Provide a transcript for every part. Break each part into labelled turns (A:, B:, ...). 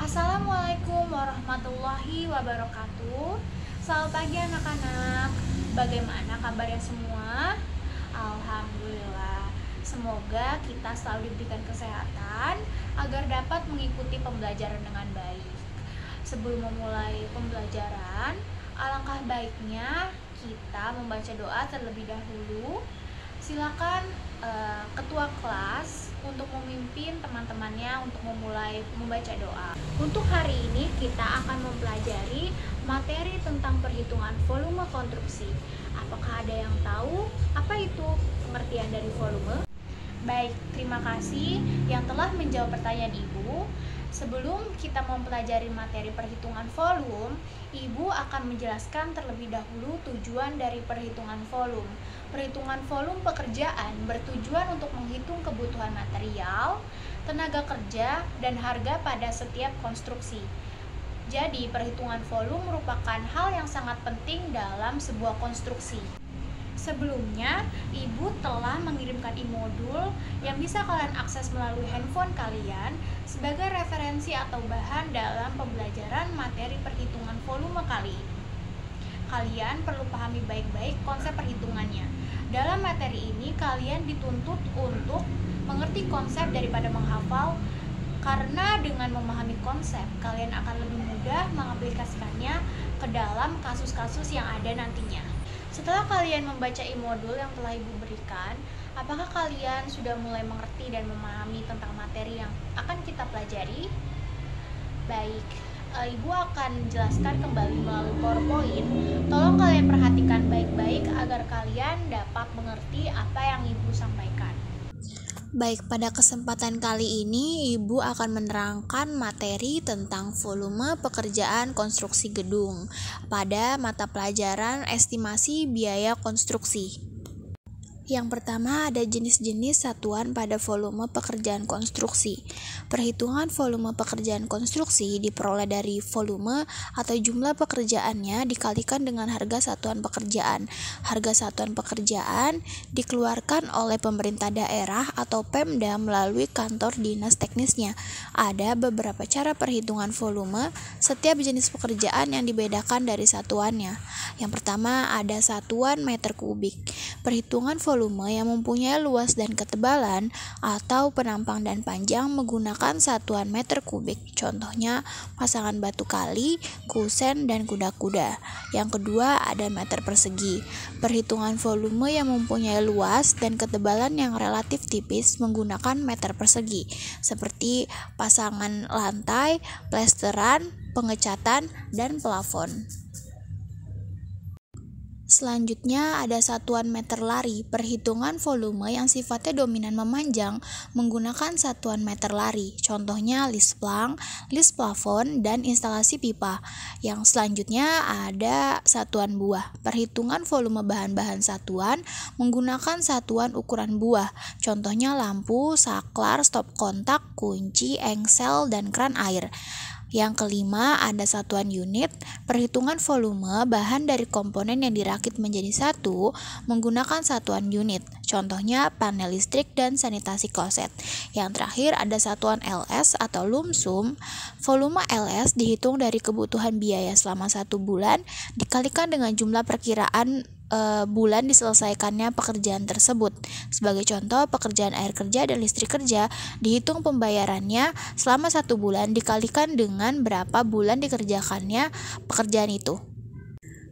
A: Assalamualaikum warahmatullahi wabarakatuh. Selamat pagi anak-anak. Bagaimana kabarnya semua? Alhamdulillah. Semoga kita selalu diberikan kesehatan agar dapat mengikuti pembelajaran dengan baik. Sebelum memulai pembelajaran, alangkah baiknya kita membaca doa terlebih dahulu. Silakan ketua kelas untuk memimpin teman-temannya untuk memulai membaca doa. Untuk hari ini kita akan mempelajari materi tentang perhitungan volume konstruksi. Apakah ada yang tahu apa itu pengertian dari volume? Baik, terima kasih yang telah menjawab pertanyaan Ibu. Sebelum kita mempelajari materi perhitungan volume, Ibu akan menjelaskan terlebih dahulu tujuan dari perhitungan volume. Perhitungan volume pekerjaan bertujuan untuk menghitung kebutuhan material, tenaga kerja, dan harga pada setiap konstruksi. Jadi, perhitungan volume merupakan hal yang sangat penting dalam sebuah konstruksi. Sebelumnya, Ibu telah mengirimkan e-modul yang bisa kalian akses melalui handphone kalian sebagai referensi atau bahan dalam pembelajaran materi perhitungan volume kali ini. Kalian perlu pahami baik-baik konsep perhitungannya. Dalam materi ini, kalian dituntut untuk mengerti konsep daripada menghafal, karena dengan memahami konsep, kalian akan lebih mudah mengaplikasikannya ke dalam kasus-kasus yang ada nantinya. Setelah kalian membaca e-modul yang telah Ibu berikan, apakah kalian sudah mulai mengerti dan memahami tentang materi yang akan kita pelajari? Baik, Ibu akan jelaskan kembali melalui PowerPoint. Tolong kalian perhatikan baik-baik agar kalian dapat mengerti apa yang Ibu sampaikan.
B: Baik, pada kesempatan kali ini Ibu akan menerangkan materi tentang volume pekerjaan konstruksi gedung pada mata pelajaran estimasi biaya konstruksi. Yang pertama ada jenis-jenis satuan pada volume pekerjaan konstruksi. Perhitungan volume pekerjaan konstruksi diperoleh dari volume atau jumlah pekerjaannya dikalikan dengan harga satuan pekerjaan. Harga satuan pekerjaan dikeluarkan oleh pemerintah daerah atau Pemda melalui kantor dinas teknisnya. Ada beberapa cara perhitungan volume setiap jenis pekerjaan yang dibedakan dari satuannya. Yang pertama ada satuan meter kubik. Perhitungan volume yang mempunyai luas dan ketebalan atau penampang dan panjang menggunakan satuan meter kubik. Contohnya pasangan batu kali, kusen, dan kuda-kuda. Yang kedua ada meter persegi. Perhitungan volume yang mempunyai luas dan ketebalan yang relatif tipis menggunakan meter persegi, seperti pasangan lantai, plesteran, pengecatan, dan plafon. Selanjutnya ada satuan meter lari. Perhitungan volume yang sifatnya dominan memanjang menggunakan satuan meter lari. Contohnya lis plank, lis plafon, dan instalasi pipa. Yang selanjutnya ada satuan buah. Perhitungan volume bahan-bahan satuan menggunakan satuan ukuran buah. Contohnya lampu, saklar, stop kontak, kunci, engsel, dan kran air. Yang kelima ada satuan unit. Perhitungan volume bahan dari komponen yang dirakit menjadi satu menggunakan satuan unit. Contohnya panel listrik dan sanitasi kloset. Yang terakhir ada satuan LS atau lump sum. Volume LS dihitung dari kebutuhan biaya selama 1 bulan dikalikan dengan jumlah perkiraan bulan diselesaikannya pekerjaan tersebut. Sebagai contoh, pekerjaan air kerja dan listrik kerja dihitung pembayarannya selama 1 bulan dikalikan dengan berapa bulan dikerjakannya pekerjaan itu.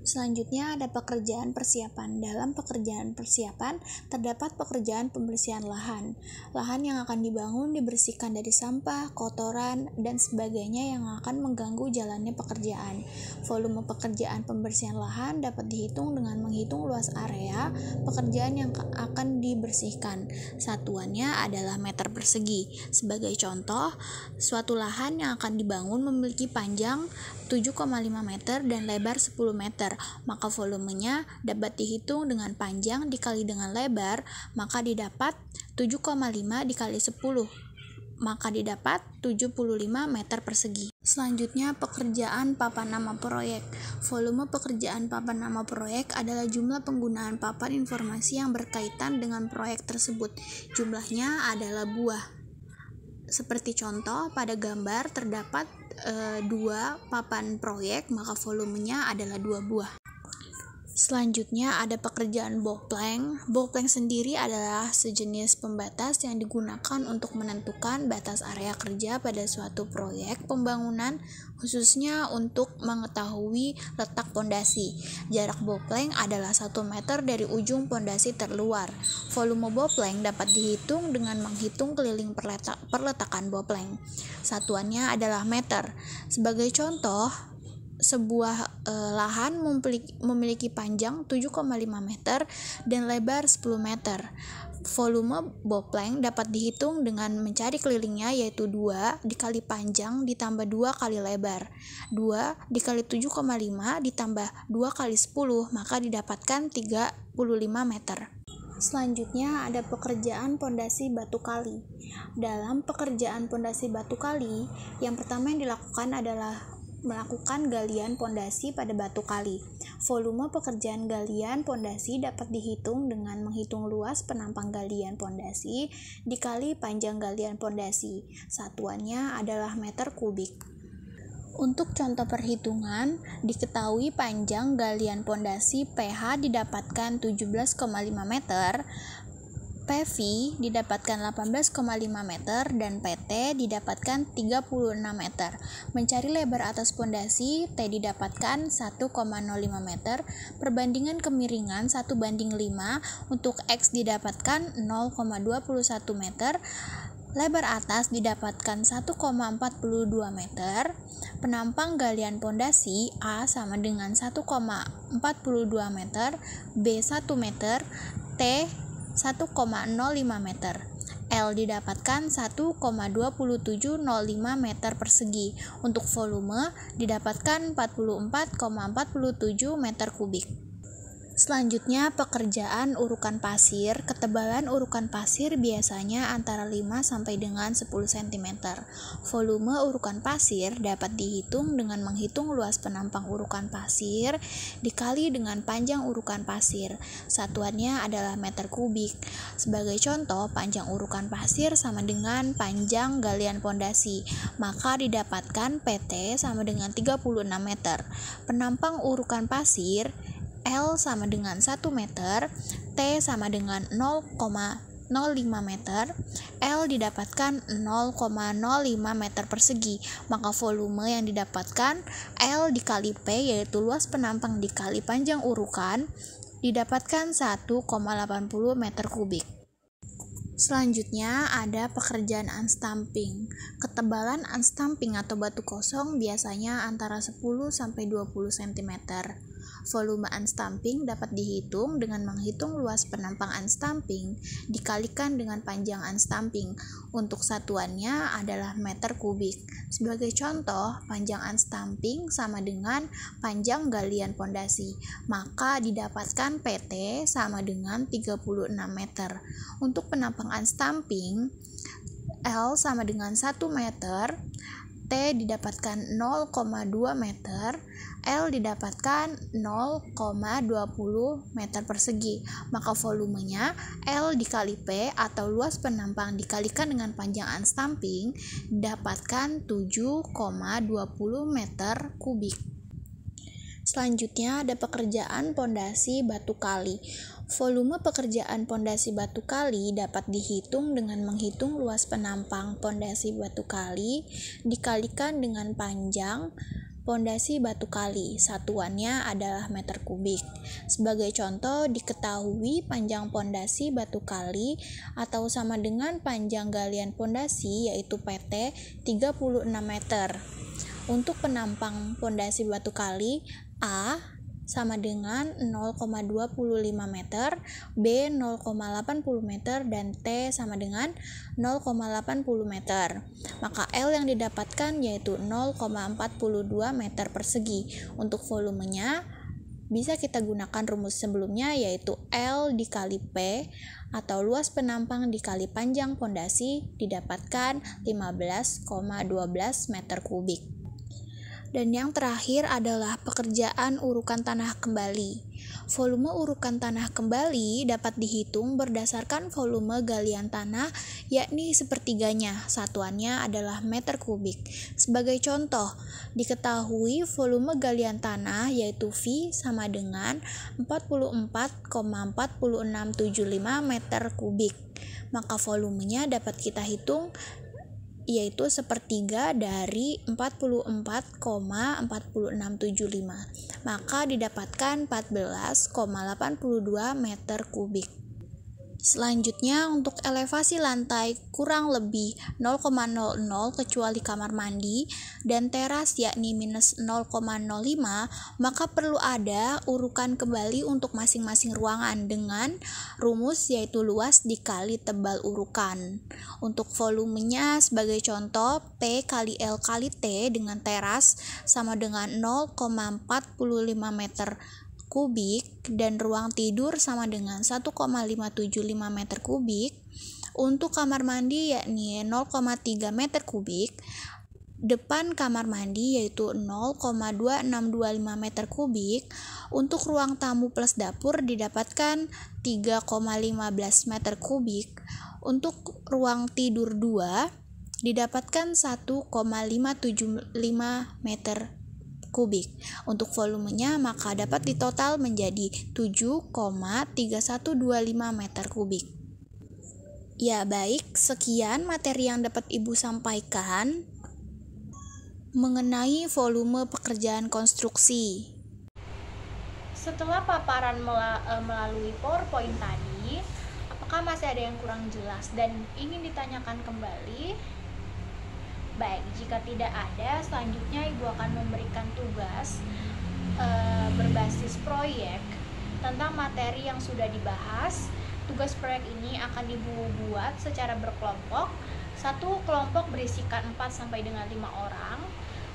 B: Selanjutnya ada pekerjaan persiapan. Dalam pekerjaan persiapan terdapat pekerjaan pembersihan lahan. Lahan yang akan dibangun dibersihkan dari sampah, kotoran, dan sebagainya yang akan mengganggu jalannya pekerjaan. Volume pekerjaan pembersihan lahan dapat dihitung dengan menghitung luas area pekerjaan yang akan dibersihkan. Satuannya adalah meter persegi. Sebagai contoh, suatu lahan yang akan dibangun memiliki panjang 7,5 meter dan lebar 10 meter. Maka volumenya dapat dihitung dengan panjang dikali dengan lebar, maka didapat 7,5 dikali 10, maka didapat 75 meter persegi. Selanjutnya pekerjaan papan nama proyek. Volume pekerjaan papan nama proyek adalah jumlah penggunaan papan informasi yang berkaitan dengan proyek tersebut. Jumlahnya adalah buah. Seperti contoh, pada gambar terdapat 2 papan proyek, maka volumenya adalah 2 buah. Selanjutnya ada pekerjaan boplank. Boplank sendiri adalah sejenis pembatas yang digunakan untuk menentukan batas area kerja pada suatu proyek pembangunan, khususnya untuk mengetahui letak pondasi. Jarak boplank adalah 1 meter dari ujung pondasi terluar. Volume boplank dapat dihitung dengan menghitung keliling perletakan boplank. Satuannya adalah meter. Sebagai contoh, sebuah lahan memiliki panjang 7,5 meter dan lebar 10 meter. Volume boplank dapat dihitung dengan mencari kelilingnya, yaitu 2 dikali panjang ditambah 2 kali lebar. 2 dikali 7,5 ditambah 2 kali 10, maka didapatkan 35 meter. Selanjutnya ada pekerjaan pondasi batu kali. Dalam pekerjaan pondasi batu kali, yang pertama yang dilakukan adalah melakukan galian pondasi pada batu kali. Volume pekerjaan galian pondasi dapat dihitung dengan menghitung luas penampang galian pondasi dikali panjang galian pondasi. Satuannya adalah meter kubik. Untuk contoh perhitungan, diketahui panjang galian pondasi PH didapatkan 17,5 meter, PV didapatkan 18,5 meter, dan PT didapatkan 36 meter. Mencari lebar atas pondasi, T didapatkan 1,05 meter, perbandingan kemiringan 1:5, untuk X didapatkan 0,21 meter, lebar atas didapatkan 1,42 meter, penampang galian pondasi A sama dengan 1,42 meter, B 1 meter, T 1,05 meter. L didapatkan 1,2705 meter persegi. Untuk volume didapatkan 44,47 meter kubik. Selanjutnya pekerjaan urukan pasir. Ketebalan urukan pasir biasanya antara 5 sampai dengan 10 cm. Volume urukan pasir dapat dihitung dengan menghitung luas penampang urukan pasir dikali dengan panjang urukan pasir. Satuannya adalah meter kubik. Sebagai contoh, panjang urukan pasir sama dengan panjang galian pondasi, maka didapatkan PT sama dengan 36 meter. Penampang urukan pasir L sama dengan 1 meter, T sama dengan 0,05 meter, L didapatkan 0,05 meter persegi, maka volume yang didapatkan L dikali P, yaitu luas penampang dikali panjang urukan, didapatkan 1,80 meter kubik. Selanjutnya ada pekerjaan unstamping. Ketebalan unstamping atau batu kosong biasanya antara 10 sampai 20 cm. Volume unstamping dapat dihitung dengan menghitung luas penampang unstamping dikalikan dengan panjang unstamping. Untuk satuannya adalah meter kubik. Sebagai contoh, panjang unstamping sama dengan panjang galian pondasi, maka didapatkan PT sama dengan 36 meter. Untuk penampang unstamping, L sama dengan 1 meter, T didapatkan 0,2 meter, L didapatkan 0,20 meter persegi, maka volumenya L dikali P atau luas penampang dikalikan dengan panjang unstamping didapatkan 7,20 meter kubik. Selanjutnya ada pekerjaan pondasi batu kali. Volume pekerjaan pondasi batu kali dapat dihitung dengan menghitung luas penampang pondasi batu kali dikalikan dengan panjang pondasi batu kali. Satuannya adalah meter kubik. Sebagai contoh, diketahui panjang pondasi batu kali atau sama dengan panjang galian pondasi, yaitu PT 36 meter. Untuk penampang pondasi batu kali, A sama dengan 0,25 meter, B 0,80 meter, dan T sama dengan 0,80 meter. Maka L yang didapatkan yaitu 0,42 meter persegi. Untuk volumenya bisa kita gunakan rumus sebelumnya, yaitu L dikali P atau luas penampang dikali panjang pondasi didapatkan 15,12 meter kubik. Dan yang terakhir adalah pekerjaan urukan tanah kembali. Volume urukan tanah kembali dapat dihitung berdasarkan volume galian tanah, yakni sepertiganya. Satuannya adalah meter kubik. Sebagai contoh, diketahui volume galian tanah yaitu V sama dengan 44,4675 meter kubik. Maka volumenya dapat kita hitung yaitu sepertiga dari 44,4675. Maka didapatkan 14,82 meter kubik. Selanjutnya untuk elevasi lantai kurang lebih 0,00 kecuali kamar mandi dan teras yakni minus 0,05, maka perlu ada urukan kembali untuk masing-masing ruangan dengan rumus yaitu luas dikali tebal urukan. Untuk volumenya sebagai contoh P kali L kali T dengan teras sama dengan 0,45 meter kubik dan ruang tidur sama dengan 1,575 meter kubik. Untuk kamar mandi yakni 0,3 meter kubik. Depan kamar mandi yaitu 0,2625 meter kubik. Untuk ruang tamu plus dapur didapatkan 3,15 meter kubik. Untuk ruang tidur 2 didapatkan 1,575 meter kubik. Untuk volumenya maka dapat ditotal menjadi 7,3125 meter kubik. Ya baik, sekian materi yang dapat Ibu sampaikan mengenai volume pekerjaan konstruksi.
A: Setelah paparan melalui PowerPoint tadi, apakah masih ada yang kurang jelas dan ingin ditanyakan kembali? Baik, jika tidak ada, selanjutnya Ibu akan memberikan tugas berbasis proyek tentang materi yang sudah dibahas. Tugas proyek ini akan Ibu buat secara berkelompok. Satu kelompok berisikan 4 sampai dengan 5 orang.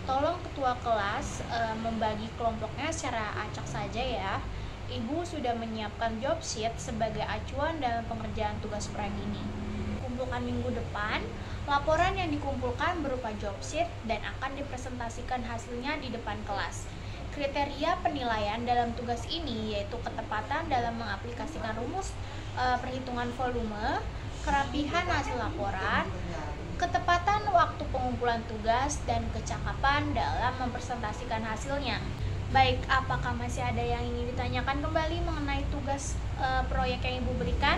A: Tolong ketua kelas membagi kelompoknya secara acak saja ya. Ibu sudah menyiapkan job sheet sebagai acuan dalam pengerjaan tugas proyek ini. Kumpulkan minggu depan. Laporan yang dikumpulkan berupa job sheet dan akan dipresentasikan hasilnya di depan kelas. Kriteria penilaian dalam tugas ini yaitu ketepatan dalam mengaplikasikan rumus perhitungan volume, kerapihan hasil laporan, ketepatan waktu pengumpulan tugas, dan kecakapan dalam mempresentasikan hasilnya. Baik, apakah masih ada yang ingin ditanyakan kembali mengenai tugas proyek yang Ibu berikan?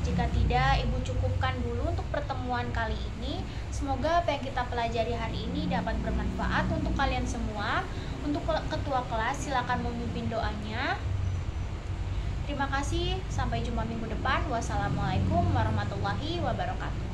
A: Jika tidak, Ibu cukupkan dulu untuk pertemuan kali ini. Semoga apa yang kita pelajari hari ini dapat bermanfaat untuk kalian semua. Untuk ketua kelas, silakan memimpin doanya. Terima kasih, sampai jumpa minggu depan. Wassalamualaikum warahmatullahi wabarakatuh.